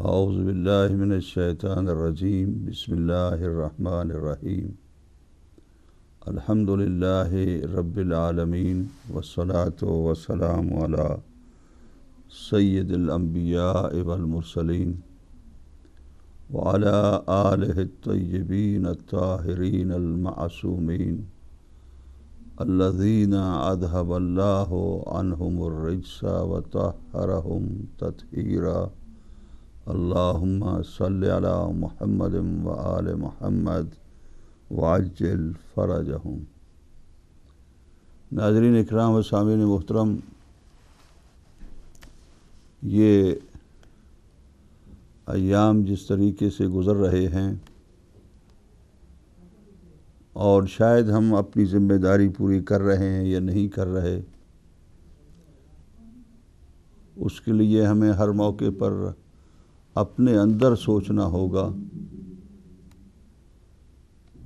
اعوذ باللہ من الشیطان الرجیم بسم اللہ الرحمن الرحیم الحمد للہ رب العالمین والصلاة والسلام علی سید الانبیاء والمرسلین وعلی آلہ الطیبین الطاہرین المعصومین الذین اذھب اللہ عنہم الرجس وطہرہم تطہیرا اللہم صلی علی محمد وآل محمد وعجل فرجہم۔ ناظرین اکرام و سامعین محترم، یہ ایام جس طریقے سے گزر رہے ہیں اور شاید ہم اپنی ذمہ داری پوری کر رہے ہیں یا نہیں کر رہے، اس کے لیے ہمیں ہر موقع پر اپنے اندر سوچنا ہوگا۔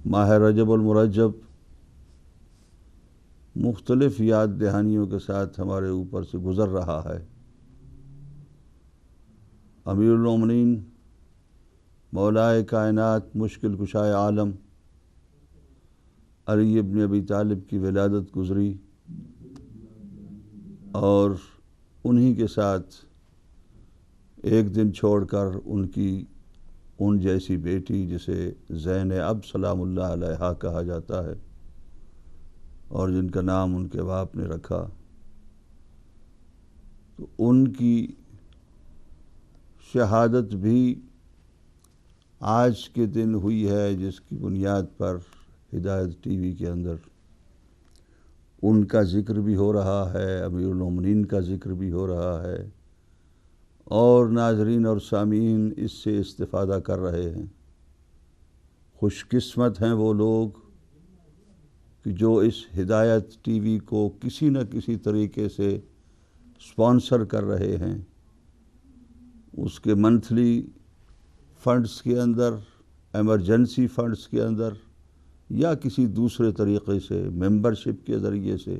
ماہ رجب المرجب مختلف یاد دہانیوں کے ساتھ ہمارے اوپر سے گزر رہا ہے۔ امیر المومنین مولائے کائنات مشکل کشائے عالم علی ابن ابی طالب کی ولادت گزری، اور انہی کے ساتھ ایک دن چھوڑ کر ان جیسی بیٹی جسے زینب سلام اللہ علیہا کہا جاتا ہے اور جن کا نام ان کے باپ نے رکھا، تو ان کی شہادت بھی آج کے دن ہوئی ہے، جس کی بنیاد پر ہدایت ٹی وی کے اندر ان کا ذکر بھی ہو رہا ہے، امیر المومنین کا ذکر بھی ہو رہا ہے، اور ناظرین اور سامعین اس سے استفادہ کر رہے ہیں۔ خوش قسمت ہیں وہ لوگ کہ جو اس ہدایت ٹی وی کو کسی نہ کسی طریقے سے اسپانسر کر رہے ہیں، اس کے منتھلی فنڈز کے اندر، ایمرجنسی فنڈز کے اندر، یا کسی دوسرے طریقے سے ممبرشپ کے ذریعے سے،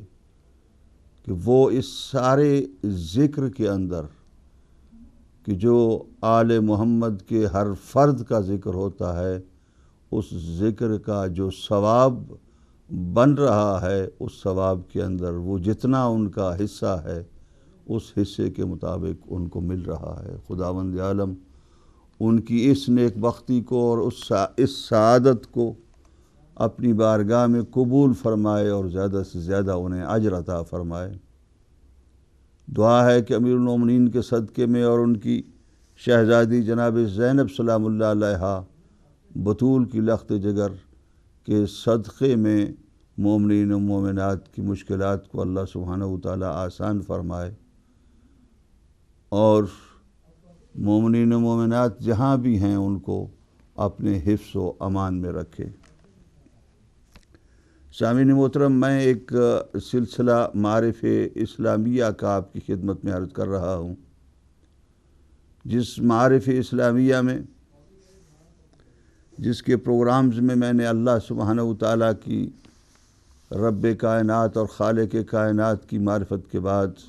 کہ وہ اس سارے ذکر کے اندر کہ جو آل محمد کے ہر فرد کا ذکر ہوتا ہے، اس ذکر کا جو ثواب بن رہا ہے، اس ثواب کے اندر وہ جتنا ان کا حصہ ہے، اس حصے کے مطابق ان کو مل رہا ہے۔ خداوند عالم ان کی اس نیک بختی کو اور اس سعادت کو اپنی بارگاہ میں قبول فرمائے اور زیادہ سے زیادہ انہیں اجر عطا فرمائے۔ دعا ہے کہ امیر المومنین کے صدقے میں اور ان کی شہزادی جناب زینب سلام اللہ علیہا بطول کی لخت جگر کے صدقے میں مومنین و مومنات کی مشکلات کو اللہ سبحانہ وتعالی آسان فرمائے، اور مومنین و مومنات جہاں بھی ہیں ان کو اپنے حفظ و امان میں رکھے۔ سامعین محترم، میں ایک سلسلہ معارف اسلامیہ کا آپ کی خدمت میں عرض کر رہا ہوں، جس معارف اسلامیہ میں، جس کے پروگرامز میں میں نے اللہ سبحانہ وتعالیٰ کی رب کائنات اور خالق کائنات کی معرفت کے بعد،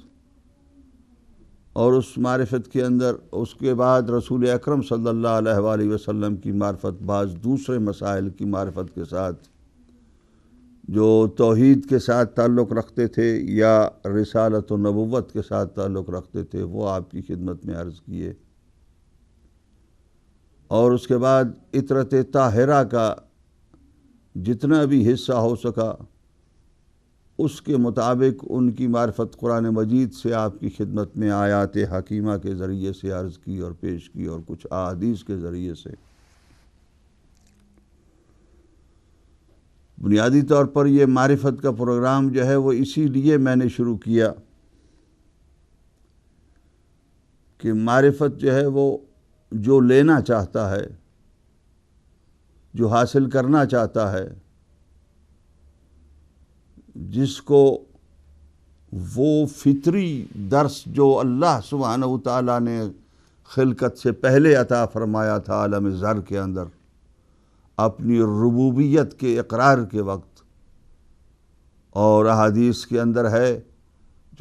اور اس معرفت کے اندر اس کے بعد رسول اکرم صلی اللہ علیہ وآلہ وسلم کی معرفت، بعض دوسرے مسائل کی معرفت کے ساتھ جو توحید کے ساتھ تعلق رکھتے تھے یا رسالت و نبوت کے ساتھ تعلق رکھتے تھے، وہ آپ کی خدمت میں عرض کیے، اور اس کے بعد عطرت طاہرہ کا جتنا بھی حصہ ہو سکا اس کے مطابق ان کی معرفت قرآن مجید سے آپ کی خدمت میں آیات حکیمہ کے ذریعے سے عرض کی اور پیش کی، اور کچھ احادیث کے ذریعے سے۔ بنیادی طور پر یہ معرفت کا پروگرام جو ہے وہ اسی لیے میں نے شروع کیا کہ معرفت جو ہے وہ جو لینا چاہتا ہے، جو حاصل کرنا چاہتا ہے، جس کو وہ فطری درس جو اللہ سبحانہ وتعالیٰ نے خلقت سے پہلے عطا فرمایا تھا عالم ذر کے اندر، اپنی ربوبیت کے اقرار کے وقت، اور احادیث کے اندر ہے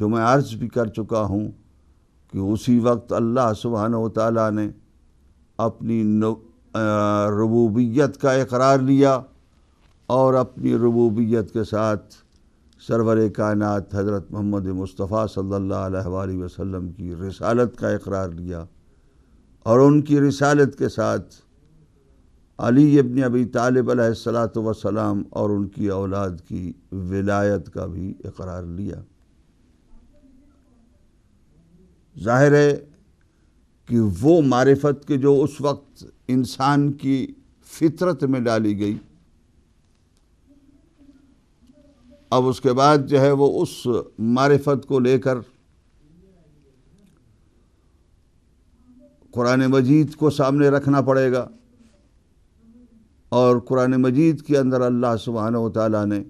جو میں عرض بھی کر چکا ہوں کہ اسی وقت اللہ سبحانہ وتعالیٰ نے اپنی ربوبیت کا اقرار لیا اور اپنی ربوبیت کے ساتھ سرور کائنات حضرت محمد مصطفیٰ صلی اللہ علیہ وآلہ وسلم کی رسالت کا اقرار لیا، اور ان کی رسالت کے ساتھ علی ابن ابی طالب علیہ الصلاۃ والسلام اور ان کی اولاد کی ولایت کا بھی اقرار لیا۔ ظاہر ہے کہ وہ معرفت کہ جو اس وقت انسان کی فطرت میں ڈالی گئی، اب اس کے بعد جو ہے وہ اس معرفت کو لے کر قرآن مجید کو سامنے رکھنا پڑے گا، اور قرآن مجید کے اندر اللہ سبحانہ و تعالیٰ نے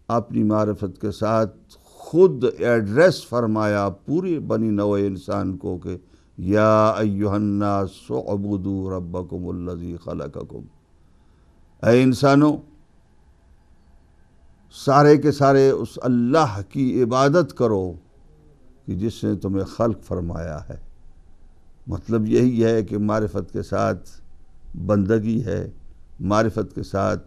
اپنی معرفت کے ساتھ خود ایڈریس فرمایا پوری بنی نوع انسان کو کہ یا ایھا الناس اعبدوا ربکم الذی خلقکم، اے انسانوں سارے کے سارے اس اللہ کی عبادت کرو کہ جس نے تمہیں خلق فرمایا ہے۔ مطلب یہی ہے کہ معرفت کے ساتھ بندگی ہے، معرفت کے ساتھ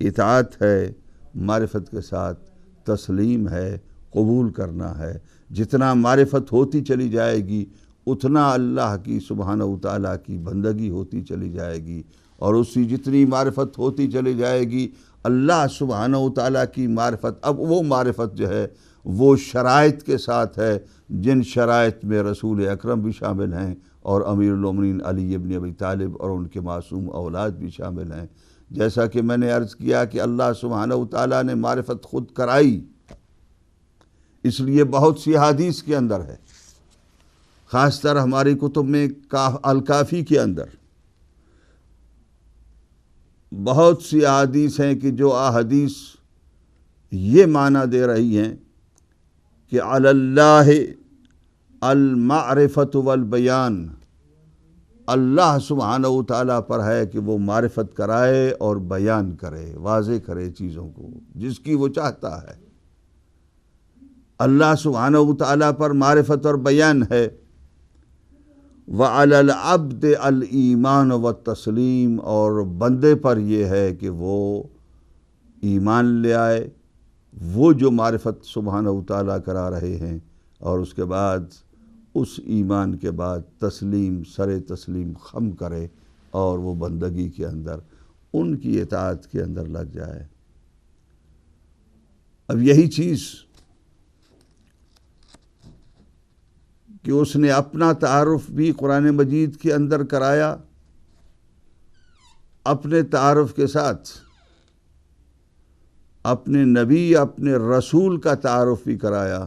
اطاعت ہے، معرفت کے ساتھ تسلیم ہے، قبول کرنا ہے۔ جتنا معرفت ہوتی چلی جائے گی اتنا اللہ کی سبحانہ و تعالیٰ کی بندگی ہوتی چلی جائے گی، اور اسی جتنی معرفت ہوتی چلی جائے گی اللہ سبحانہ و تعالیٰ کی معرفت، اب وہ معرفت جو ہے وہ شرائط کے ساتھ ہے، جن شرائط میں رسول اکرم بھی شامل ہیں اور امیر المومنین علی ابن ابی طالب اور ان کے معصوم اولاد بھی شامل ہیں۔ جیسا کہ میں نے عرض کیا کہ اللہ سبحانہ و تعالیٰ نے معرفت خود کرائی، اس لیے بہت سی حدیث کے اندر ہے، خاص طر ہماری کتب میں الکافی کے اندر بہت سی احادیث ہیں کہ جو احادیث یہ معنی دے رہی ہیں کہ علی اللہ المعرفۃ والبیان، اللہ سبحانہ و تعالیٰ پر ہے کہ وہ معرفت کرائے اور بیان کرے، واضح کرے چیزوں کو جس کی وہ چاہتا ہے۔ اللہ سبحانہ و تعالیٰ پر معرفت اور بیان ہے۔ وَعَلَى الْعَبْدِ الْإِيمَانُ وَالتَّسْلِيمُ، اور بندے پر یہ ہے کہ وہ ایمان لے آئے، وہ جو معرفت سبحانہ و تعالیٰ کرا رہے ہیں، اور اس کے بعد اس ایمان کے بعد تسلیم، سر تسلیم خم کرے اور وہ بندگی کے اندر ان کی اطاعت کے اندر لگ جائے۔ اب یہی چیز کہ اس نے اپنا تعارف بھی قرآن مجید کے اندر کرایا، اپنے تعارف کے ساتھ اپنے نبی، اپنے رسول کا تعارف بھی کرایا،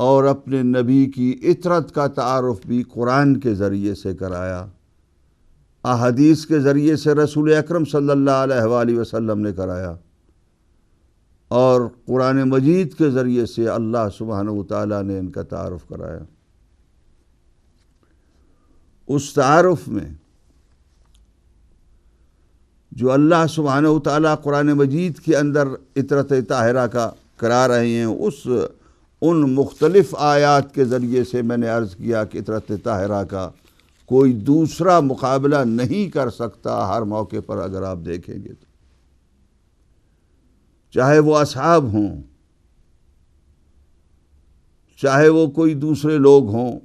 اور اپنے نبی کی اطرت کا تعارف بھی قرآن کے ذریعے سے کرایا، احادیث کے ذریعے سے رسول اکرم صلی اللہ علیہ وآلہ وسلم نے کرایا، اور قرآن مجید کے ذریعے سے اللہ سبحانہ و تعالیٰ نے ان کا تعارف کرایا۔ اس تعارف میں جو اللہ سبحانہ و تعالیٰ قرآن مجید کے اندر اطرت طاہرہ کا کرا رہے ہیں، ان مختلف آیات کے ذریعے سے میں نے عرض کیا کہ اطرت طاہرہ کا کوئی دوسرا مقابلہ نہیں کر سکتا ہر موقع پر۔ اگر آپ دیکھیں گے تو چاہے وہ اصحاب ہوں، چاہے وہ کوئی دوسرے لوگ ہوں،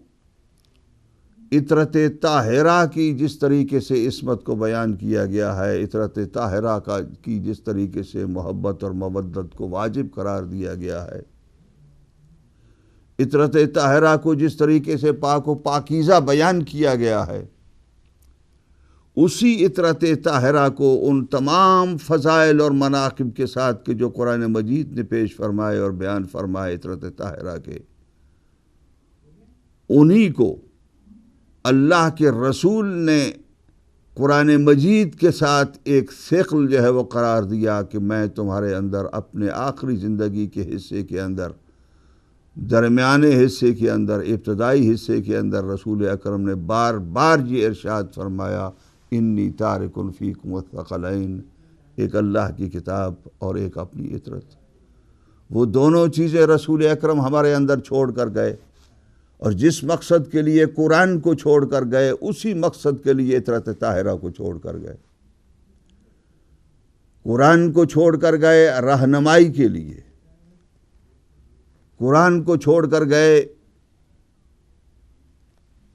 اطرت طاہرہ کی جس طریقے سے عصمت کو بیان کیا گیا ہے، اطرت طاہرہ کی جس طریقے سے محبت اور مودت کو واجب قرار دیا گیا ہے، اطرت طاہرہ کو جس طریقے سے پاک و پاکیزہ بیان کیا گیا ہے، اسی اطرت طاہرہ کو ان تمام فضائل اور مناقب کے ساتھ کہ جو قرآن مجید نے پیش فرمائے اور بیان فرمائے اطرت طاہرہ کے، انہی کو اللہ کے رسول نے قرآن مجید کے ساتھ ایک ثقل جو ہے وہ قرار دیا کہ میں تمہارے اندر اپنے آخری زندگی کے حصے کے اندر، درمیانے حصے کے اندر، ابتدائی حصے کے اندر رسول اکرم نے بار بار یہ ارشاد فرمایا انی تارک فیکم الثقلین، ایک اللہ کی کتاب اور ایک اپنی اطرت۔ وہ دونوں چیزیں رسول اکرم ہمارے اندر چھوڑ کر گئے، اور جس مقصد کے لیے قرآن کو چھوڑ کر گئے اسی مقصد کے لیے اطرت طاہرہ کو چھوڑ کر گئے۔ قرآن کو چھوڑ کر گئے رہنمائی کے لیے، قرآن کو چھوڑ کر گئے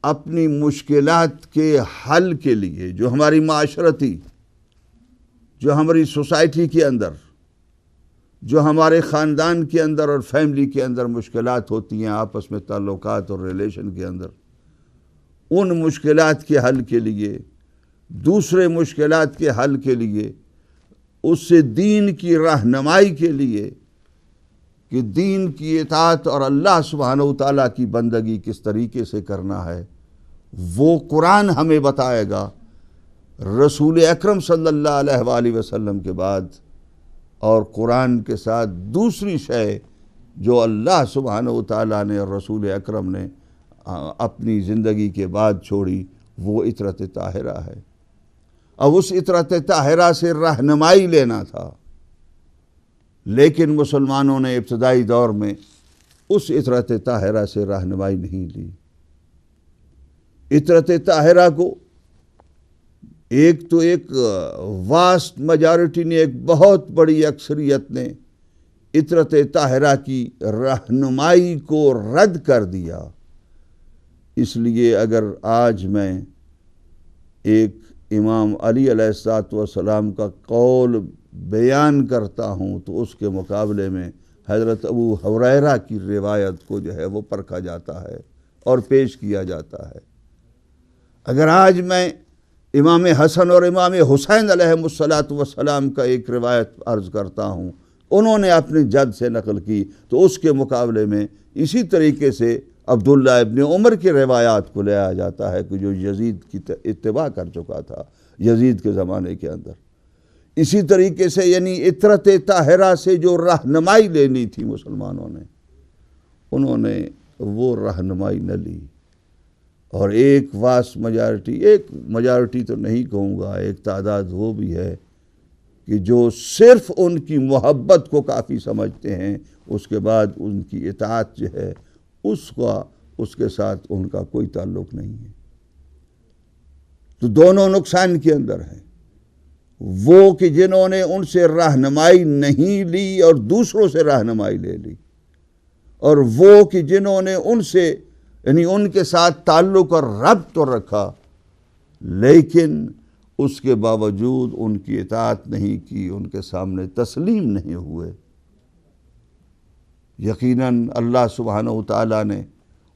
اپنی مشکلات کے حل کے لیے، جو ہماری معاشرتی، جو ہماری سوسائٹی کے اندر، جو ہمارے خاندان کے اندر اور فیملی کے اندر مشکلات ہوتی ہیں آپس میں تعلقات اور ریلیشن کے اندر، ان مشکلات کے حل کے لیے، دوسرے مشکلات کے حل کے لیے، اس سے دین کی رہنمائی کے لیے کہ دین کی اطاعت اور اللہ سبحانہ وتعالیٰ کی بندگی کس طریقے سے کرنا ہے، وہ قرآن ہمیں بتائے گا۔ رسول اکرم صلی اللہ علیہ وآلہ وسلم کے بعد اور قرآن کے ساتھ دوسری شے جو اللہ سبحانہ وتعالیٰ نے اور رسول اکرم نے اپنی زندگی کے بعد چھوڑی، وہ اطرت طاہرہ ہے۔ اب اس اطرت طاہرہ سے رہنمائی لینا تھا، لیکن مسلمانوں نے ابتدائی دور میں اس اطرت طاہرہ سے رہنمائی نہیں لی۔ اطرت طاہرہ کو ایک واسٹ میجارٹی نے، ایک بہت بڑی اکثریت نے اطرت طاہرہ کی رہنمائی کو رد کر دیا۔ اس لیے اگر آج میں ایک امام علی علیہ السلام کا قول بیان کرتا ہوں تو اس کے مقابلے میں حضرت ابو ہریرہ کی روایت کو جو ہے وہ پرکھا جاتا ہے اور پیش کیا جاتا ہے۔ اگر آج میں امام حسن اور امام حسین علیہ السلام کا ایک روایت عرض کرتا ہوں، انہوں نے اپنے جد سے نقل کی، تو اس کے مقابلے میں اسی طریقے سے عبداللہ ابن عمر کی روایات کو لیا جاتا ہے کہ جو یزید کی اتباع کر چکا تھا یزید کے زمانے کے اندر۔ اسی طریقے سے یعنی اطرت طاہرہ سے جو رہنمائی لینی تھی مسلمانوں نے، انہوں نے وہ رہنمائی نہ لی، اور ایک واسٹ میجارٹی تو نہیں کہوں گا، ایک تعداد وہ بھی ہے کہ جو صرف ان کی محبت کو کافی سمجھتے ہیں، اس کے بعد ان کی اطاعت جو ہے اس کے ساتھ ان کا کوئی تعلق نہیں ہے۔ تو دونوں نقصان کے اندر ہیں، وہ کہ جنہوں نے ان سے رہنمائی نہیں لی اور دوسروں سے رہنمائی لے لی، اور وہ کہ جنہوں نے ان سے یعنی ان کے ساتھ تعلق اور ربط تو رکھا، لیکن اس کے باوجود ان کی اطاعت نہیں کی، ان کے سامنے تسلیم نہیں ہوئے۔ یقیناً اللہ سبحانہ وتعالیٰ نے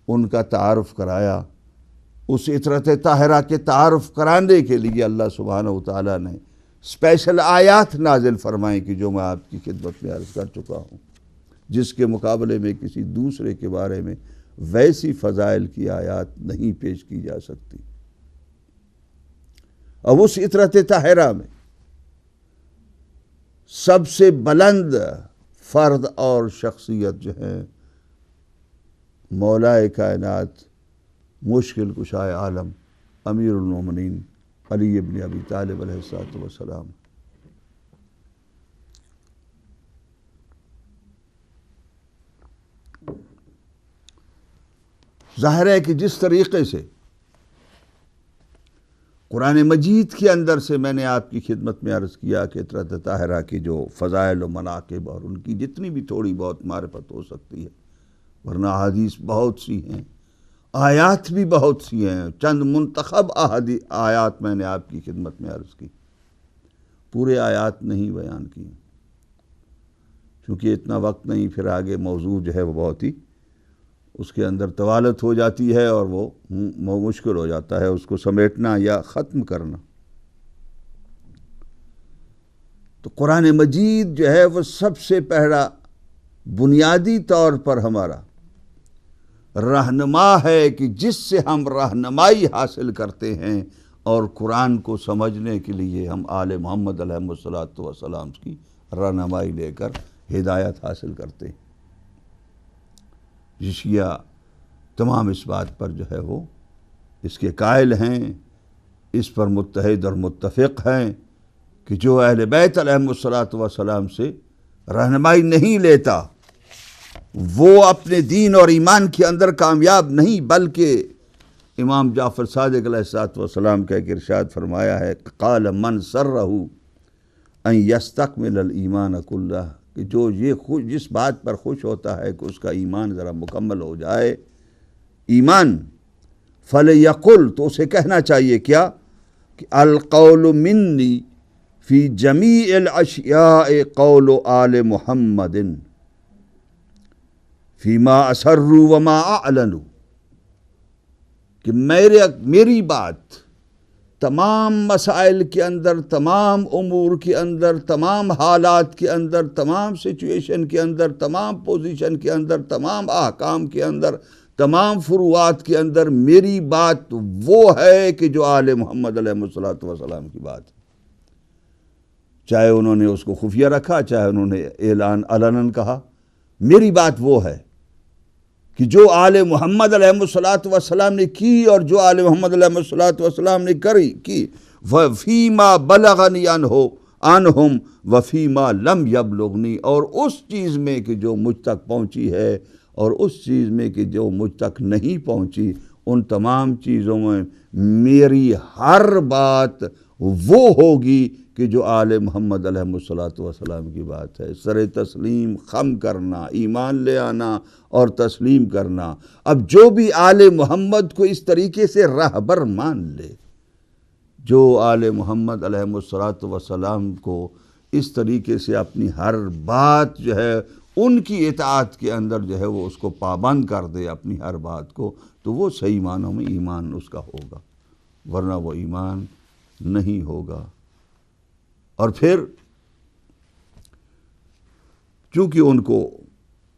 ان کا تعارف کرایا۔ اس اطرت طاہرہ کے تعارف کرانے کے لیے اللہ سبحانہ وتعالیٰ نے اسپیشل آیات نازل فرمائیں کہ جو میں آپ کی خدمت میں عرض کر چکا ہوں، جس کے مقابلے میں کسی دوسرے کے بارے میں ویسی فضائل کی آیات نہیں پیش کی جا سکتی۔ اب اس اطرت طاہرہ میں سب سے بلند فرد اور شخصیت جو ہے مولائے کائنات، مشکل کشائے عالم، امیر المومنین علی ابن ابی طالب علیہ السلام۔ ظاہر ہے کہ جس طریقے سے قرآن مجید کے اندر سے میں نے آپ کی خدمت میں عرض کیا کہ اطرت طاہرہ کی جو فضائل و مناقب اور ان کی جتنی بھی تھوڑی بہت معرفت ہو سکتی ہے، ورنہ احادیث بہت سی ہیں، آیات بھی بہت سی ہیں، چند منتخب آیات میں نے آپ کی خدمت میں عرض کی، پورے آیات نہیں بیان کی چونکہ اتنا وقت نہیں، پھر آگے موضوع جو ہے وہ بہت ہی اس کے اندر طوالت ہو جاتی ہے اور وہ مشکل ہو جاتا ہے اس کو سمیٹنا یا ختم کرنا۔ تو قرآن مجید جو ہے وہ سب سے پہلا بنیادی طور پر ہمارا رہنما ہے کہ جس سے ہم رہنمائی حاصل کرتے ہیں، اور قرآن کو سمجھنے کے لیے ہم آل محمد علیہ السلام کی رہنمائی لے کر ہدایت حاصل کرتے ہیں۔ شیعہ تمام اس بات پر جو ہے وہ اس کے قائل ہیں، اس پر متحد اور متفق ہیں کہ جو اہل بیت علیہ السلام سے رہنمائی نہیں لیتا وہ اپنے دین اور ایمان کے اندر کامیاب نہیں، بلکہ امام جعفر صادق علیہ السلام کا ایک ارشاد فرمایا ہے، قال من سرہ ان یستکمل الایمان کلہ، کہ جو جس بات پر خوش ہوتا ہے کہ اس کا ایمان ذرا مکمل ہو جائے ایمان، فلیقل، تو اسے کہنا چاہیے کیا کہ القول منی فی جمیع الاشیاء قول آل محمد فیما اسروا وما اعلنوا، کہ میری بات تمام مسائل کے اندر، تمام امور کے اندر، تمام حالات کے اندر، تمام سچویشن کے اندر، تمام پوزیشن کے اندر، تمام احکام کے اندر، تمام فروعات کے اندر میری بات وہ ہے کہ جو آل محمد علیہ السلام کی بات ہے، چاہے انہوں نے اس کو خفیہ رکھا، چاہے انہوں نے اعلان علناً کہا، میری بات وہ ہے کہ جو آل محمد علیہ السلام نے کی اور جو آل محمد علیہ السلام نے کی، وَفِيمَا بَلَغَنِي عَنْهُمْ وَفِيمَا لَمْ يَبْلُغْنِي، اور اس چیز میں کہ جو مجھ تک پہنچی ہے اور اس چیز میں کہ جو مجھ تک نہیں پہنچی، ان تمام چیزوں میں میری ہر بات وہ ہوگی کہ جو آل محمد علیہ السلام کی بات ہے۔ سر تسلیم، خم کرنا، ایمان لے آنا اور تسلیم کرنا۔ اب جو بھی آل محمد کو اس طریقے سے رہبر مان لے، جو آل محمد علیہ السلام کو اس طریقے سے اپنی ہر بات جو ہے ان کی اطاعت کے اندر جو ہے وہ اس کو پابند کر دے اپنی ہر بات کو، تو وہ صحیح معنوں میں ایمان اس کا ہوگا، ورنہ وہ ایمان نہیں ہوگا۔ اور پھر چونکہ ان کو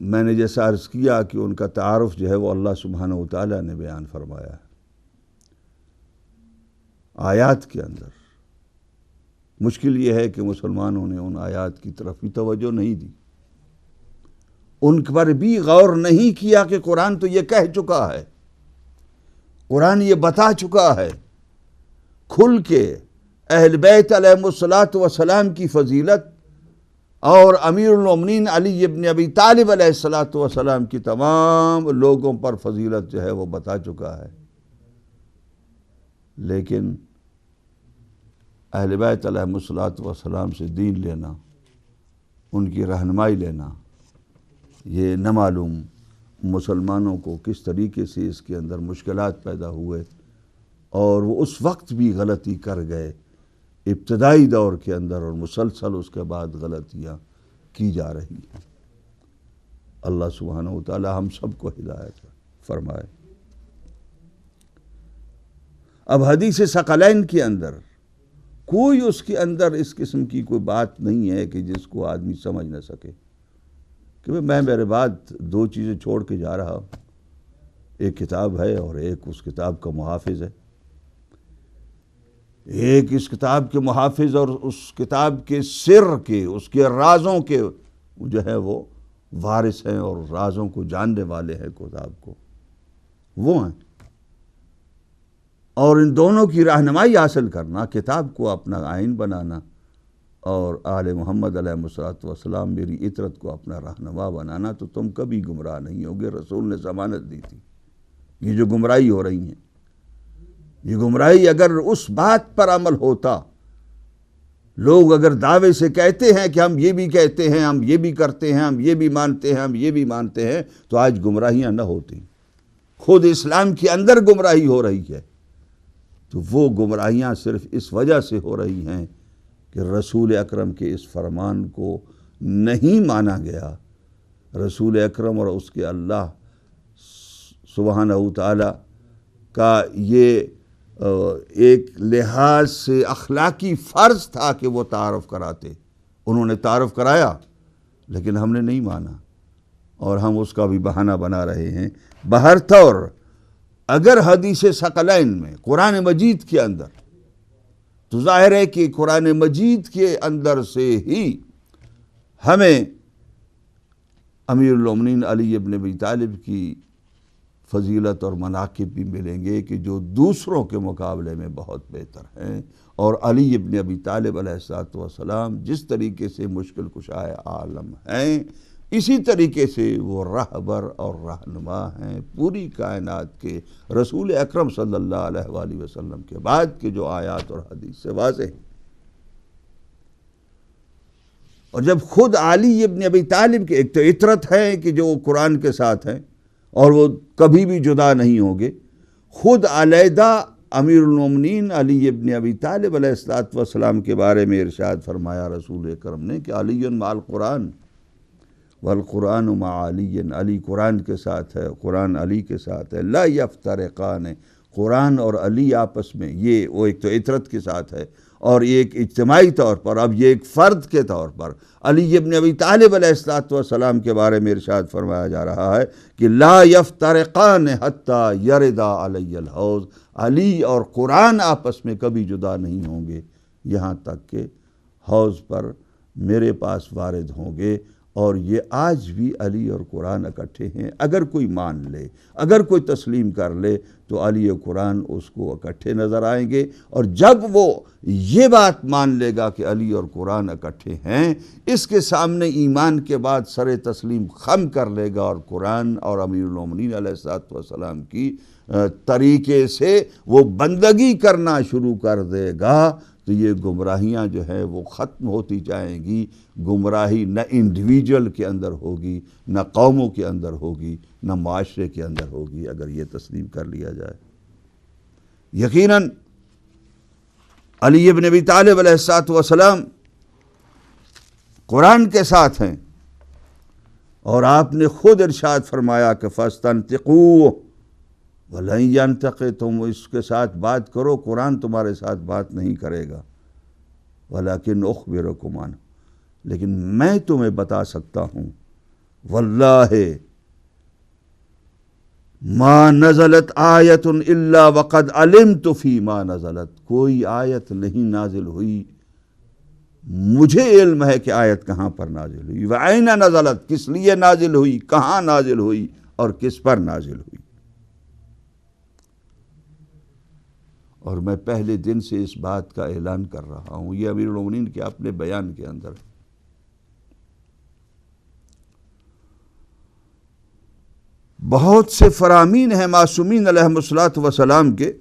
میں نے جیسا عرض کیا کہ ان کا تعارف جو ہے وہ اللہ سبحانہ وتعالیٰ نے بیان فرمایا ہے آیات کے اندر۔ مشکل یہ ہے کہ مسلمانوں نے ان آیات کی طرف بھی توجہ نہیں دی، ان پر بھی غور نہیں کیا کہ قرآن تو یہ کہہ چکا ہے، قرآن یہ بتا چکا ہے کھل کے اہل بیت علیہ السلام کی فضیلت اور امیر المومنین علی ابن ابی طالب علیہ السلام کی تمام لوگوں پر فضیلت جو ہے وہ بتا چکا ہے، لیکن اہل بیت علیہ السلام سے دین لینا، ان کی رہنمائی لینا، یہ نہ معلوم مسلمانوں کو کس طریقے سے اس کے اندر مشکلات پیدا ہوئے، اور وہ اس وقت بھی غلطی کر گئے ابتدائی دور کے اندر، اور مسلسل اس کے بعد غلطیاں کی جا رہی ہیں۔ اللہ سبحانہ وتعالی ہم سب کو ہدایت فرمائے۔ اب حدیث ثقلین کے اندر کوئی اس کے اندر اس قسم کی کوئی بات نہیں ہے کہ جس کو آدمی سمجھ نہ سکے کہ میں میرے بعد دو چیزیں چھوڑ کے جا رہا ہوں، ایک کتاب ہے اور ایک اس کتاب کا محافظ ہے، ایک اس کتاب کے محافظ اور اس کتاب کے سر کے، اس کے رازوں کے جو ہے وہ وارث ہیں اور رازوں کو جاننے والے ہیں کتاب کو، وہ ہیں۔ اور ان دونوں کی رہنمائی حاصل کرنا، کتاب کو اپنا آئین بنانا اور آل محمد علیہ السلام میری عطرت کو اپنا رہنما بنانا، تو تم کبھی گمراہ نہیں ہوگے۔ رسول نے ضمانت دی تھی۔ یہ جو گمراہی ہو رہی ہیں، یہ گمراہی اگر اس بات پر عمل ہوتا، لوگ اگر دعوے سے کہتے ہیں کہ ہم یہ بھی کہتے ہیں، ہم یہ بھی کرتے ہیں، ہم یہ بھی مانتے ہیں، ہم یہ بھی مانتے ہیں، تو آج گمراہیاں نہ ہوتی۔ خود اسلام کے اندر گمراہی ہو رہی ہے، تو وہ گمراہیاں صرف اس وجہ سے ہو رہی ہیں کہ رسول اکرم کے اس فرمان کو نہیں مانا گیا۔ رسول اکرم اور اس کے اللہ سبحانہ وتعالی کا یہ ایک لحاظ سے اخلاقی فرض تھا کہ وہ تعارف کراتے، انہوں نے تعارف کرایا لیکن ہم نے نہیں مانا، اور ہم اس کا بھی بہانہ بنا رہے ہیں۔ بہرطور اگر حدیث ثقلین میں قرآن مجید کے اندر، تو ظاہر ہے کہ قرآن مجید کے اندر سے ہی ہمیں امیر المومنین علی ابن ابی طالب کی فضیلت اور مناقب بھی ملیں گے کہ جو دوسروں کے مقابلے میں بہت بہتر ہیں، اور علی ابن ابی طالب علیہ السلام جس طریقے سے مشکل کشائے عالم ہیں، اسی طریقے سے وہ رہبر اور رہنما ہیں پوری کائنات کے، رسول اکرم صلی اللہ علیہ وآلہ وسلم کے بعد کے جو آیات اور حدیث سے واضح ہیں۔ اور جب خود علی ابن ابی طالب کے ایک تو عطرت ہے کہ جو قرآن کے ساتھ ہیں اور وہ کبھی بھی جدا نہیں ہوں گے، خود علیحدہ امیر المومنین علی ابن ابی طالب علیہ السلام کے بارے میں ارشاد فرمایا رسول اکرم نے کہ علی مع القرآن والقرآن مع علی، علی قرآن کے ساتھ ہے، قرآن علی کے ساتھ ہے، لا یفترقان، قرآن اور علی آپس میں، یہ وہ ایک تو عطرت کے ساتھ ہے، اور یہ ایک اجتماعی طور پر، اب یہ ایک فرد کے طور پر علی ابن ابی طالب علیہ السلام کے بارے میں ارشاد فرمایا جا رہا ہے کہ لا یفترقان حتی یردا علی الحوض، علی اور قرآن آپس میں کبھی جدا نہیں ہوں گے یہاں تک کہ حوض پر میرے پاس وارد ہوں گے۔ اور یہ آج بھی علی اور قرآن اکٹھے ہیں، اگر کوئی مان لے، اگر کوئی تسلیم کر لے تو علی اور قرآن اس کو اکٹھے نظر آئیں گے۔ اور جب وہ یہ بات مان لے گا کہ علی اور قرآن اکٹھے ہیں، اس کے سامنے ایمان کے بعد سر تسلیم خم کر لے گا اور قرآن اور امیر المومنین علیہ السلام کی طریقے سے وہ بندگی کرنا شروع کر دے گا، تو یہ گمراہیاں جو ہیں وہ ختم ہوتی جائیں گی۔ گمراہی نہ انڈیویجول کے اندر ہوگی، نہ قوموں کے اندر ہوگی، نہ معاشرے کے اندر ہوگی، اگر یہ تسلیم کر لیا جائے۔ یقیناً علی ابن ابی طالب علیہ السلام قرآن کے ساتھ ہیں، اور آپ نے خود ارشاد فرمایا کہ فَاسْتَنْطِقُوا وَلَنْ يَنْطِقْ، تم اس کے ساتھ بات کرو، قرآن تمہارے ساتھ بات نہیں کرے گا، وَلَكِنْ أُخْبِرُكُمْ عَنْهُ، لیکن میں تمہیں بتا سکتا ہوں، واللہ ما نزلت آیت الا وقد علمت فی ما نزلت، کوئی آیت نہیں نازل ہوئی مجھے علم ہے کہ آیت کہاں پر نازل ہوئی، وَأَيْنَ نزلت، کس لیے نازل ہوئی، کہاں نازل ہوئی اور کس پر نازل ہوئی۔ اور میں پہلے دن سے اس بات کا اعلان کر رہا ہوں، یہ امیر المومنین کے اپنے بیان کے اندر ہے۔ بہت سے فرامین ہیں معصومین علیہم السلام کے،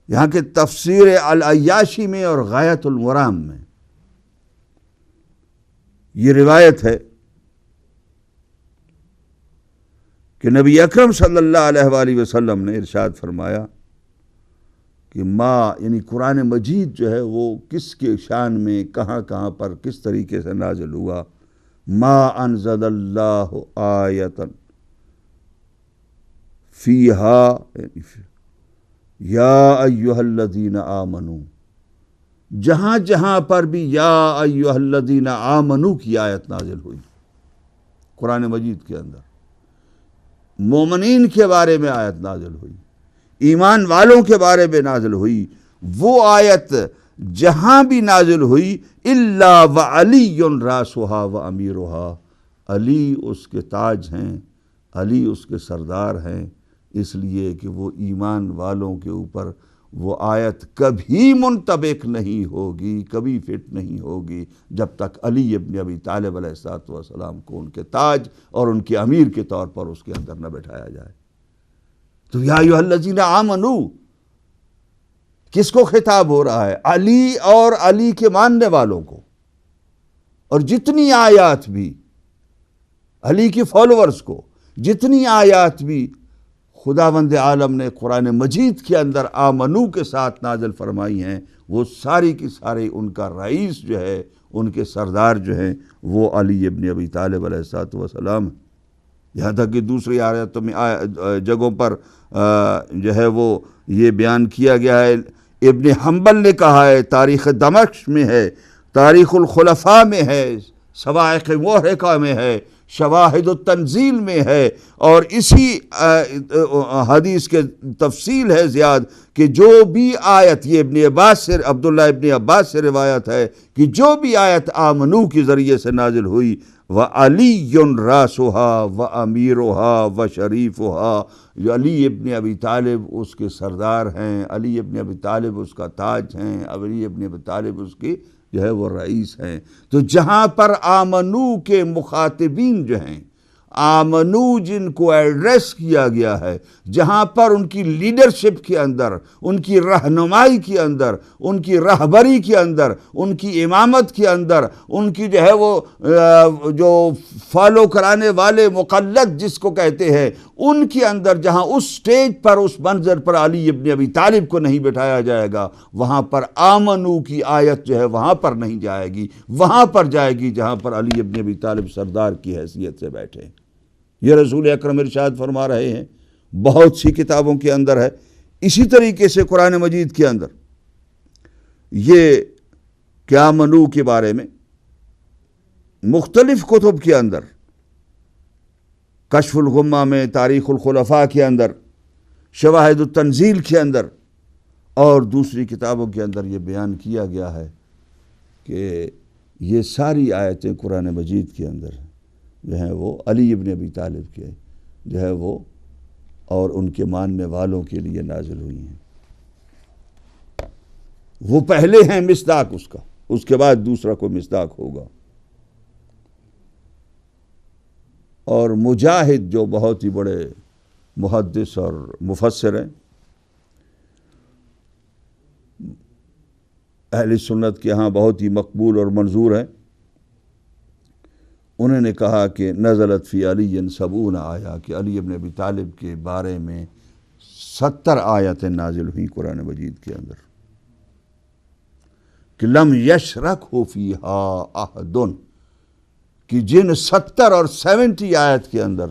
یہاں کے تفسیر العیاشی میں اور غایت المرام میں یہ روایت ہے کہ نبی اکرم صلی اللہ علیہ وآلہ وسلم نے ارشاد فرمایا کہ یعنی قرآن مجید جو ہے وہ کس کے شان میں کہاں کہاں پر کس طریقے سے نازل ہوا، ما انزل اللہ آیتا فیہا یا ایہا الذین آمنوا، جہاں جہاں پر بھی یا ایہا الذین آمنوا کی آیت نازل ہوئی قرآن مجید کے اندر، مومنین کے بارے میں آیت نازل ہوئی، ایمان والوں کے بارے میں نازل ہوئی، وہ آیت جہاں بھی نازل ہوئی الا وعلی راسها وامیرها، علی اس کے تاج ہیں، علی اس کے سردار ہیں، اس لیے کہ وہ ایمان والوں کے اوپر وہ آیت کبھی منطبق نہیں ہوگی، کبھی فٹ نہیں ہوگی جب تک علی ابن ابی طالب علیہ السلام کو ان کے تاج اور ان کے امیر کے طور پر اس کے اندر نہ بٹھایا جائے۔ تو یا ایھا الذین آمنوا کس کو خطاب ہو رہا ہے؟ علی اور علی کے ماننے والوں کو، اور جتنی آیات بھی علی کی فالوورز کو، جتنی آیات بھی خداوند عالم نے قرآن مجید کے اندر آمنو کے ساتھ نازل فرمائی ہیں، وہ ساری کی ساری ان کا رئیس جو ہے، ان کے سردار جو ہیں وہ علی ابن ابی طالب علیہ السلام ہیں۔ یہاں تک کہ دوسری آیاتوں میں جگہوں پر جو ہے وہ یہ بیان کیا گیا ہے، ابن حنبل نے کہا ہے، تاریخ دمشق میں ہے، تاریخ الخلفاء میں ہے، صواعق محرقہ میں ہے، شواہد التنزیل میں ہے، اور اسی حدیث کے تفصیل ہے زیاد کہ جو بھی آیت، یہ ابن عباس سے، عبداللہ ابن عباس سے روایت ہے کہ جو بھی آیت آمنو کے ذریعے سے نازل ہوئی، وَعَلِيٌّ رَاسُهَا وَأَمِيرُهَا وَشَرِيفُهَا، علی ابن ابی طالب اس کے سردار ہیں، علی ابن ابی طالب اس کا تاج ہیں، علی ابن ابی طالب اس کی جو ہے وہ رئیس ہیں۔ تو جہاں پر آمنو کے مخاطبین جو ہیں، آمنو جن کو ایڈریس کیا گیا ہے، جہاں پر ان کی لیڈرشپ کے اندر، ان کی رہنمائی کے اندر، ان کی رہبری کے اندر، ان کی امامت کے اندر، ان کی جو ہے وہ جو فالو کرانے والے مقلد جس کو کہتے ہیں، ان کے اندر جہاں اس سٹیج پر، اس منظر پر علی ابن ابی طالب کو نہیں بٹھایا جائے گا، وہاں پر آمنو کی آیت جو ہے وہاں پر نہیں جائے گی، وہاں پر جائے گی جہاں پر علی ابن ابی طالب سردار کی حیثیت سے بیٹھے۔ یہ رسول اکرم ارشاد فرما رہے ہیں، بہت سی کتابوں کے اندر ہے۔ اسی طریقے سے قرآن مجید کے اندر یہ کیا منو کے بارے میں مختلف کتب کے اندر، کشف الغمہ میں، تاریخ الخلفاء کے اندر، شواہد التنزیل کے اندر اور دوسری کتابوں کے اندر یہ بیان کیا گیا ہے کہ یہ ساری آیتیں قرآن مجید کے اندر جو ہیں وہ علی ابن ابی طالب کے جو ہے وہ اور ان کے ماننے والوں کے لیے نازل ہوئی ہیں۔ وہ پہلے ہیں مصداق اس کا، اس کے بعد دوسرا کوئی مصداق ہوگا۔ اور مجاہد جو بہت ہی بڑے محدث اور مفسر ہیں، اہل سنت کے ہاں بہت ہی مقبول اور منظور ہیں، انہوں نے کہا کہ نزلت فی علی 70 آیا، کہ علی ابن ابی طالب کے بارے میں 70 آیتیں نازل ہوئیں قرآن مجید کے اندر، کہ لم یشرکہ فیہا احد، کہ جن 70 اور 70 آیت کے اندر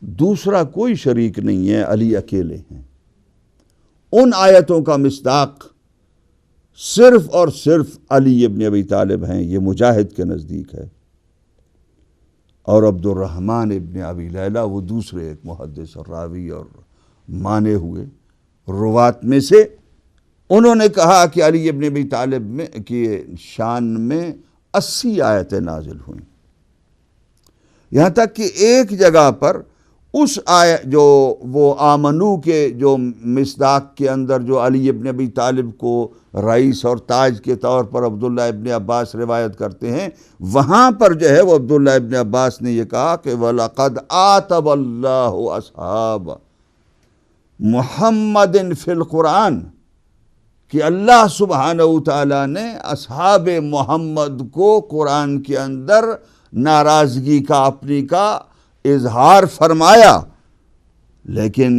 دوسرا کوئی شریک نہیں ہے، علی اکیلے ہیں۔ ان آیتوں کا مصداق صرف اور صرف علی ابن ابی طالب ہیں، یہ مجاہد کے نزدیک ہے۔ اور عبد الرحمن ابن ابی لیلہ وہ دوسرے ایک محدث اور راوی اور مانے ہوئے روات میں سے، انہوں نے کہا کہ علی ابن ابی طالب میں کی شان میں 80 آیتیں نازل ہوئیں۔ یہاں تک کہ ایک جگہ پر اس جو وہ آمنو کے جو مصداق کے اندر جو علی ابن ابی طالب کو رئیس اور تاج کے طور پر عبداللہ ابن عباس روایت کرتے ہیں، وہاں پر جو ہے وہ عبداللہ ابن عباس نے یہ کہا کہ وَلَقَدْ آتَبَ اللَّهُ أَصْحَابَ مُحَمَّدٍ فِي الْقُرْآنِ، کہ اللہ سبحانہ وتعالیٰ نے اصحاب محمد کو قرآن کے اندر ناراضگی کا، اپنی کا اظہار فرمایا، لیکن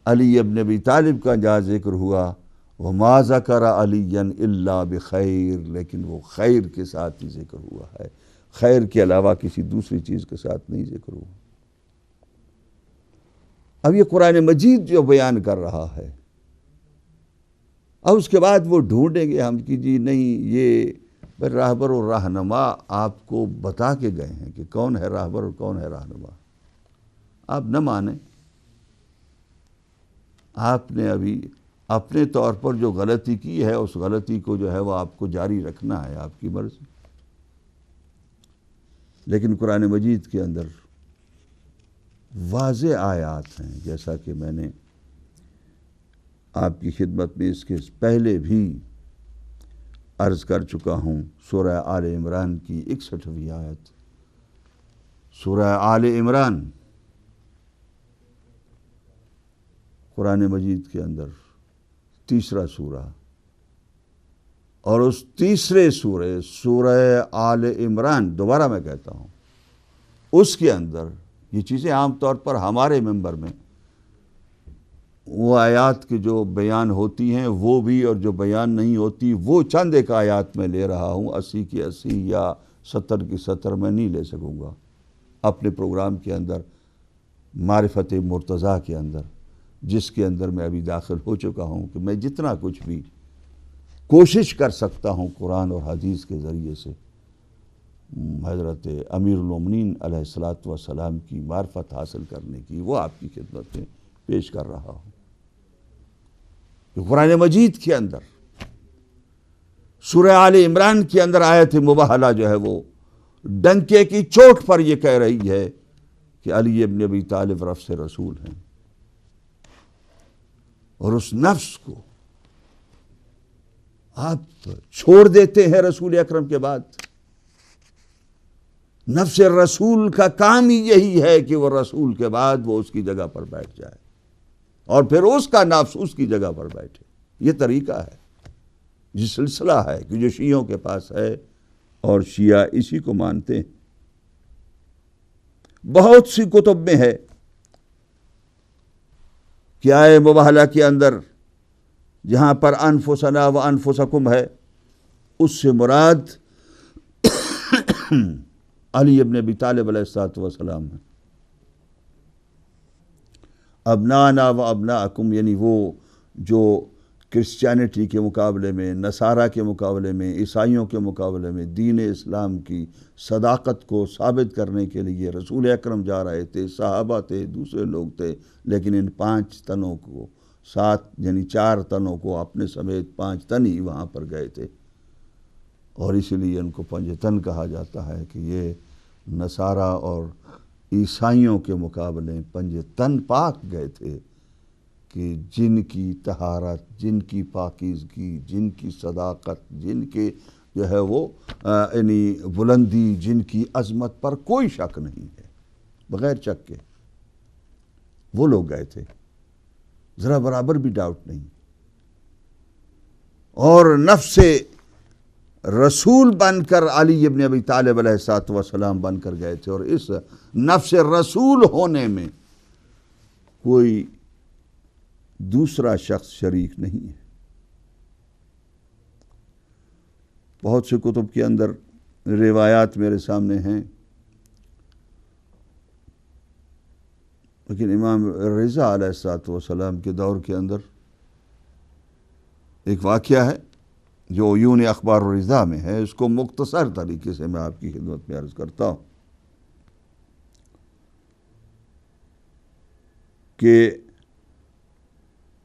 علی ابن ابی طالب کا جہاں ذکر ہوا وَمَا ذَكَرَ عَلِيًّا إِلَّا بِخَيْرٍ، لیکن وہ خیر کے ساتھ ہی ذکر ہوا ہے، خیر کے علاوہ کسی دوسری چیز کے ساتھ نہیں ذکر ہوا۔ اب یہ قرآن مجید جو بیان کر رہا ہے، اب اس کے بعد وہ ڈھونڈیں گے ہم کہ جی نہیں، یہ راہبر اور رہنما آپ کو بتا کے گئے ہیں کہ کون ہے راہبر اور کون ہے رہنما، آپ نہ مانیں، آپ نے ابھی اپنے طور پر جو غلطی کی ہے اس غلطی کو جو ہے وہ آپ کو جاری رکھنا ہے، آپ کی مرضی۔ لیکن قرآن مجید کے اندر واضح آیات ہیں، جیسا کہ میں نے آپ کی خدمت میں اس کے پہلے بھی عرض کر چکا ہوں۔ سورہ آل عمران کی 61ویں آیت، سورہ آل عمران قرآن مجید کے اندر تیسرا سورہ، اور اس تیسرے سورہ آل عمران، دوبارہ میں کہتا ہوں، اس کے اندر یہ چیزیں عام طور پر ہمارے ممبر میں وہ آیات کے جو بیان ہوتی ہیں وہ بھی، اور جو بیان نہیں ہوتی وہ چند ایک آیات میں لے رہا ہوں، 80 کی 80 یا 70 کی 70 میں نہیں لے سکوں گا اپنے پروگرام کے اندر، معرفت مرتضیٰ کے اندر، جس کے اندر میں ابھی داخل ہو چکا ہوں، کہ میں جتنا کچھ بھی کوشش کر سکتا ہوں قرآن اور حدیث کے ذریعے سے حضرت امیر المومنین علیہ الصلاۃ والسلام کی معرفت حاصل کرنے کی، وہ آپ کی خدمت میں پیش کر رہا ہوں۔ قرآن مجید کے اندر سورہ آل عمران کے اندر آیت مبہلہ جو ہے وہ ڈنکے کی چوٹ پر یہ کہہ رہی ہے کہ علی ابن ابی طالب نفس رسول ہیں، اور اس نفس کو آپ چھوڑ دیتے ہیں رسول اکرم کے بعد. نفس رسول کا کام ہی یہی ہے کہ وہ رسول کے بعد وہ اس کی جگہ پر بیٹھ جائے اور پھر اس کا نفس اس کی جگہ پر بیٹھے. یہ طریقہ ہے، یہ سلسلہ ہے کہ جو شیعوں کے پاس ہے اور شیعہ اسی کو مانتے ہیں. بہت سی کتب میں ہے کہ آئے مباہلہ کے اندر جہاں پر انفسنا و انفسکم ہے اس سے مراد علی ابن ابی طالب علیہ الصلوۃ والسلام ہے. ابنانا و ابناکم یعنی وہ جو کرسچینٹی کے مقابلے میں، نصارہ کے مقابلے میں، عیسائیوں کے مقابلے میں دین اسلام کی صداقت کو ثابت کرنے کے لیے رسول اکرم جا رہے تھے، صحابہ تھے، دوسرے لوگ تھے، لیکن ان 5 تنوں کو 7 یعنی 4 تنوں کو اپنے سمیت 5 تن ہی وہاں پر گئے تھے، اور اسی لیے ان کو 5 تن کہا جاتا ہے کہ یہ نصارہ اور عیسائیوں کے مقابلے 5 تن پاک گئے تھے کہ جن کی طہارت، جن کی پاکیزگی، جن کی صداقت، جن کے جو ہے وہ یعنی بلندی، جن کی عظمت پر کوئی شک نہیں ہے، بغیر شک کے وہ لوگ گئے تھے، ذرا برابر بھی ڈاؤٹ نہیں. اور نفس رسول بن کر علی ابن ابی طالب علیہ الصلوۃ والسلام بن کر گئے تھے، اور اس نفس رسول ہونے میں کوئی دوسرا شخص شریک نہیں ہے. بہت سے کتب کے اندر روایات میرے سامنے ہیں، لیکن امام رضا علیہ الصلوۃ والسلام کے دور کے اندر ایک واقعہ ہے جو عیون اخبار الرضا میں ہے. اس کو مختصر طریقے سے میں آپ کی خدمت میں عرض کرتا ہوں کہ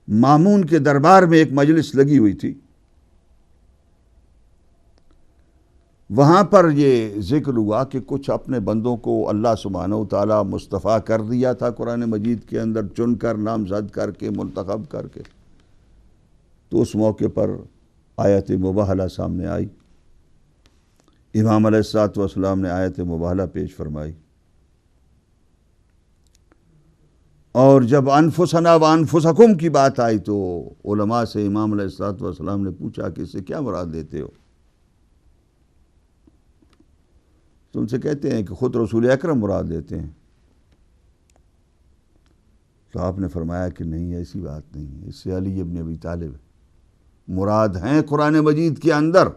مامون کے دربار میں ایک مجلس لگی ہوئی تھی. وہاں پر یہ ذکر ہوا کہ کچھ اپنے بندوں کو اللہ سبحانہ و تعالیٰ مصطفیٰ کر دیا تھا قرآن مجید کے اندر، چن کر، نامزد کر کے، منتخب کر کے. تو اس موقع پر آیت مباہلہ سامنے آئی. امام علیہ الصلوۃ والسلام نے آیت مباہلہ پیش فرمائی، اور جب انفسنا و انفسکم کی بات آئی تو علماء سے امام علیہ الصلوۃ والسلام نے پوچھا کہ اس سے کیا مراد لیتے ہو؟ تو ان سے کہتے ہیں کہ خود رسول اکرم مراد لیتے ہیں. تو آپ نے فرمایا کہ نہیں، ایسی بات نہیں ہے، اس سے علی ابن ابی طالب مراد ہیں قرآن مجید کے اندر.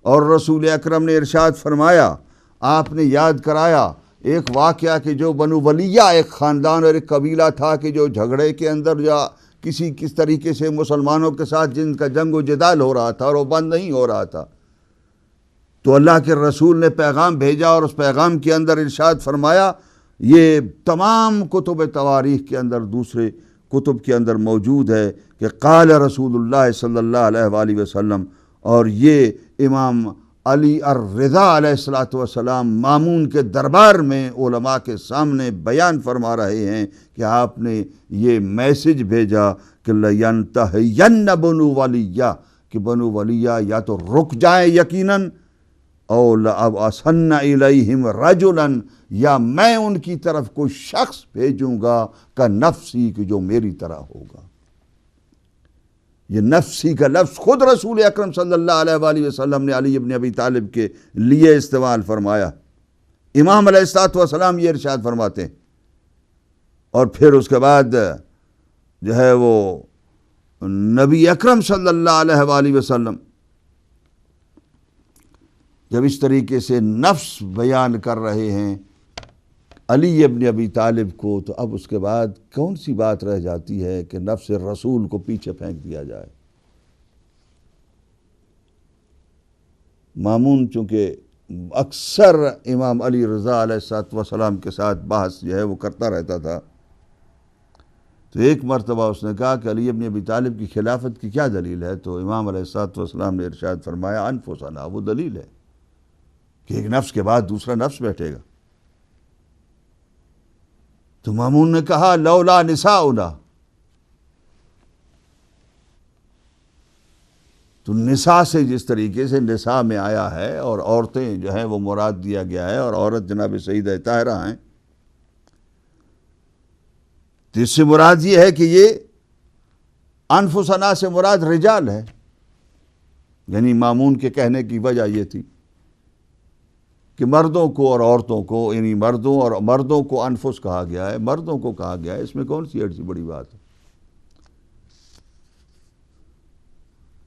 اور رسول اکرم نے ارشاد فرمایا، آپ نے یاد کرایا ایک واقعہ کہ جو بنو ولیہ ایک خاندان اور ایک قبیلہ تھا کہ جو جھگڑے کے اندر یا کس طریقے سے مسلمانوں کے ساتھ جن کا جنگ و جدال ہو رہا تھا اور وہ بند نہیں ہو رہا تھا. تو اللہ کے رسول نے پیغام بھیجا اور اس پیغام کے اندر ارشاد فرمایا، یہ تمام کتب تواریخ کے اندر، دوسرے کتب کے اندر موجود ہے کہ قال رسول اللہ صلی اللہ علیہ وآلہ وسلم. اور یہ امام علی الرضا علیہ الصلوۃ والسلام مامون کے دربار میں علماء کے سامنے بیان فرما رہے ہیں کہ آپ نے یہ میسج بھیجا کہ لَيَنْتَهِيَنَّ بَنُو وَلِيَّ، کہ بنو ولیہ یا تو رک جائیں یقیناً، او لَأَبْعَثَنَّ إِلَيْهِمْ رَجُلًا، یا میں ان کی طرف کوئی شخص بھیجوں گا کا نفسی کہ جو میری طرح ہوگا. یہ نفسی کا لفظ خود رسول اکرم صلی اللہ علیہ وآلہ وسلم نے علی ابن ابی طالب کے لیے استعمال فرمایا. امام علیہ الصلوۃ والسلام یہ ارشاد فرماتے ہیں. اور پھر اس کے بعد جو ہے وہ نبی اکرم صلی اللہ علیہ وآلہ وسلم جب اس طریقے سے نفس بیان کر رہے ہیں علی ابن ابی طالب کو، تو اب اس کے بعد کون سی بات رہ جاتی ہے کہ نفس رسول کو پیچھے پھینک دیا جائے. مامون چونکہ اکثر امام علی رضا علیہ الصلوۃ والسلام کے ساتھ بحث جو ہے وہ کرتا رہتا تھا، تو ایک مرتبہ اس نے کہا کہ علی ابن ابی طالب کی خلافت کی کیا دلیل ہے؟ تو امام علیہ الصلوۃ والسلام نے ارشاد فرمایا انفسنا، وہ دلیل ہے کہ ایک نفس کے بعد دوسرا نفس بیٹھے گا. تو مامون نے کہا لولا نساؤنا، تو نساء سے جس طریقے سے نساء میں آیا ہے اور عورتیں جو ہیں وہ مراد دیا گیا ہے اور عورت جناب سیدہ طاہرہ ہیں، تو اس سے مراد یہ ہے کہ یہ انفسنا سے مراد رجال ہے، یعنی مامون کے کہنے کی وجہ یہ تھی کہ مردوں کو اور عورتوں کو، یعنی مردوں کو انفس کہا گیا ہے، مردوں کو کہا گیا ہے، اس میں کون سی ایسی بڑی بات ہے؟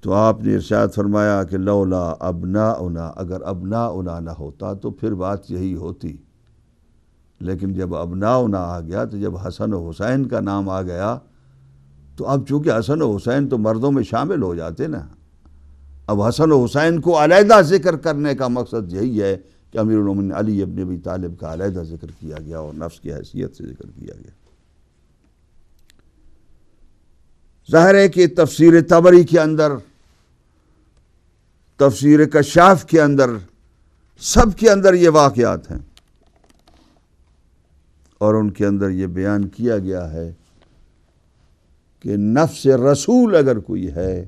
تو آپ نے ارشاد فرمایا کہ لولا ابناؤنا، اگر ابناؤنا نہ ہوتا تو پھر بات یہی ہوتی، لیکن جب ابناؤنا آ گیا، تو جب حسن و حسین کا نام آ گیا تو اب چونکہ حسن و حسین تو مردوں میں شامل ہو جاتے نا، اب حسن و حسین کو علیحدہ ذکر کرنے کا مقصد یہی ہے کہ امیر المومنین علی ابن ابی طالب کا علیحدہ ذکر کیا گیا اور نفس کی حیثیت سے ذکر کیا گیا۔ ظاہر ہے کہ تفسیر طبری کے اندر، تفسیر کشاف کے اندر، سب کے اندر یہ واقعات ہیں اور ان کے اندر یہ بیان کیا گیا ہے کہ نفس رسول اگر کوئی ہے،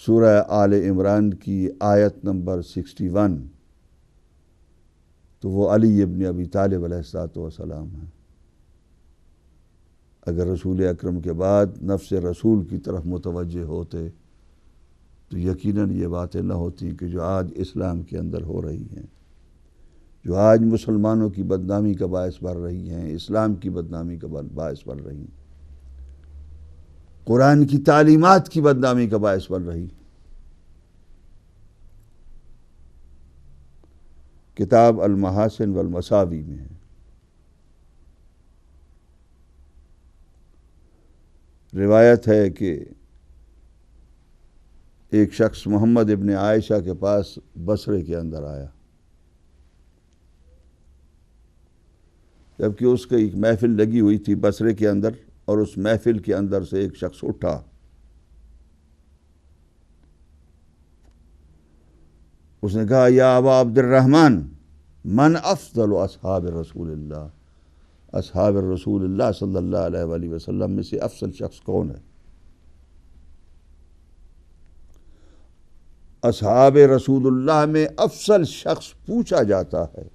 سورہ آل عمران کی آیت نمبر 61، تو وہ علی ابن ابی طالب علیہ السلام ہے۔ اگر رسول اکرم کے بعد نفس رسول کی طرف متوجہ ہوتے تو یقیناً یہ باتیں نہ ہوتی کہ جو آج اسلام کے اندر ہو رہی ہیں، جو آج مسلمانوں کی بدنامی کا باعث بن رہی ہیں، اسلام کی بدنامی کا باعث بن رہی ہیں، قرآن کی تعلیمات کی بدنامی کا باعث بن رہی۔ کتاب المحاسن والمساوی میں ہے، روایت ہے کہ ایک شخص محمد ابن عائشہ کے پاس بصرے کے اندر آیا، جبکہ اس کا ایک محفل لگی ہوئی تھی بصرے کے اندر، اور اس محفل کے اندر سے ایک شخص اٹھا، اس نے کہا یا ابا عبد الرحمن، من افضل اصحاب رسول اللہ، اصحاب رسول اللہ صلی اللہ علیہ وآلہ وسلم میں سے افضل شخص کون ہے؟ اصحاب رسول اللہ میں افضل شخص پوچھا جاتا ہے،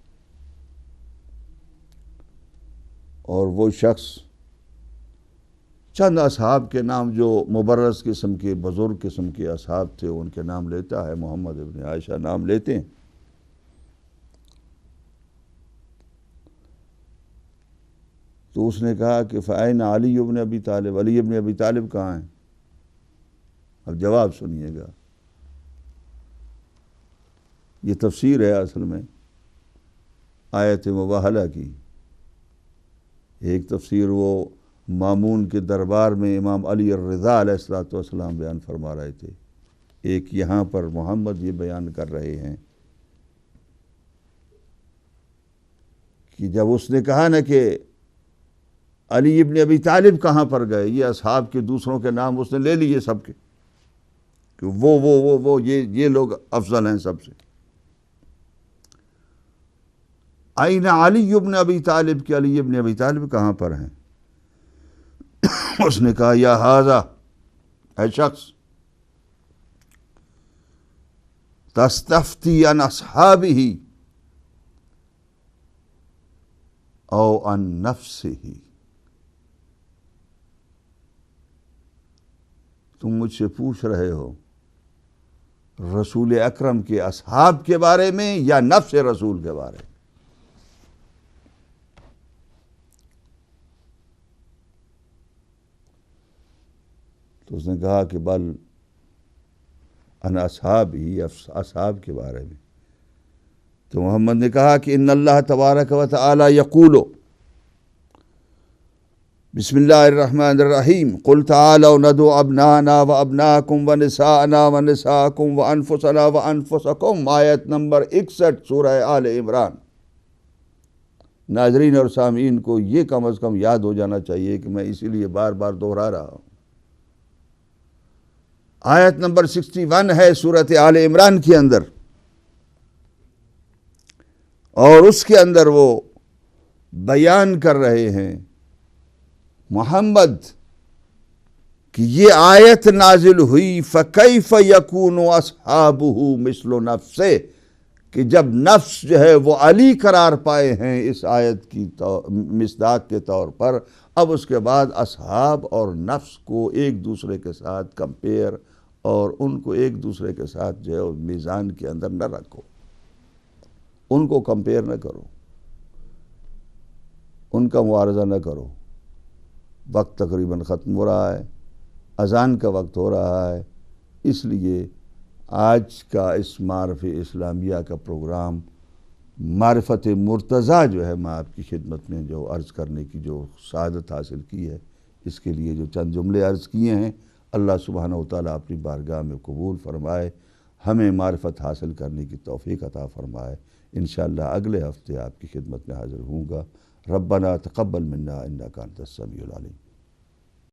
اور وہ شخص چند اصحاب کے نام جو مبرز قسم کے، بزرگ قسم کے اصحاب تھے، ان کے نام لیتا ہے۔ محمد ابن عائشہ نام لیتے ہیں۔ تو اس نے کہا کہ فَأَيْنَ علی ابن ابی طالب، علی ابن ابی طالب کہاں ہیں؟ اب جواب سنیے گا، یہ تفسیر ہے اصل میں آیت مباہلہ کی۔ ایک تفسیر وہ مامون کے دربار میں امام علی الرضا علیہ السلام بیان فرما رہے تھے، ایک یہاں پر محمد یہ بیان کر رہے ہیں کہ جب اس نے کہا نا کہ علی ابن ابی طالب کہاں پر گئے، یہ اصحاب کے دوسروں کے نام اس نے لے لیے سب کے، کہ وہ یہ لوگ افضل ہیں سب سے۔ آئین علی ابن ابی طالب کہ علی ابن ابی طالب کہاں پر ہیں؟ اس نے کہا یا ھذا، اے شخص، تستفتی عن اصحابہ او عن نفسہ، تم مجھ سے پوچھ رہے ہو رسول اکرم کے اصحاب کے بارے میں یا نفس رسول کے بارے میں؟ تو اس نے کہا کہ بل ان اصحاب ہی، اصحاب کے بارے میں۔ تو محمد نے کہا کہ ان اللہ تبارک و تعالی یقول، بسم اللہ الرحمن الرحیم، قل تعالوا ندعو ابناءنا وابناءکم ونساءنا ونساءکم وانفسنا وانفسکم، آیت نمبر 61 سورہ آل عمران۔ ناظرین اور سامعین کو یہ کم از کم یاد ہو جانا چاہیے کہ میں اسی لیے بار بار دہرا رہا ہوں۔ آیت نمبر 61 ہے سورۃ آل عمران کے اندر، اور اس کے اندر وہ بیان کر رہے ہیں محمد کہ یہ آیت نازل ہوئی فَكَيْفَ يَكُونُ أَصْحَابُهُ مِثْلُ نَفْسِهِ، کہ جب نفس جو ہے وہ علی قرار پائے ہیں اس آیت کی مصداق کے طور پر، اب اس کے بعد اصحاب اور نفس کو ایک دوسرے کے ساتھ کمپیئر اور ان کو ایک دوسرے کے ساتھ جو ہے میزان کے اندر نہ رکھو، ان کو کمپیئر نہ کرو، ان کا معارضہ نہ کرو۔ وقت تقریباً ختم ہو رہا ہے، اذان کا وقت ہو رہا ہے، اس لیے آج کا اس معرف اسلامیہ کا پروگرام معرفت مرتضیٰ جو ہے میں آپ کی خدمت میں جو عرض کرنے کی جو سعادت حاصل کی ہے، اس کے لیے جو چند جملے عرض کیے ہیں، اللہ سبحانہ وتعالیٰ اپنی بارگاہ میں قبول فرمائے، ہمیں معرفت حاصل کرنے کی توفیق عطا فرمائے۔ انشاءاللہ اگلے ہفتے آپ کی خدمت میں حاضر ہوں گا۔ ربنا تقبل منا انک انت السمیع العلیم۔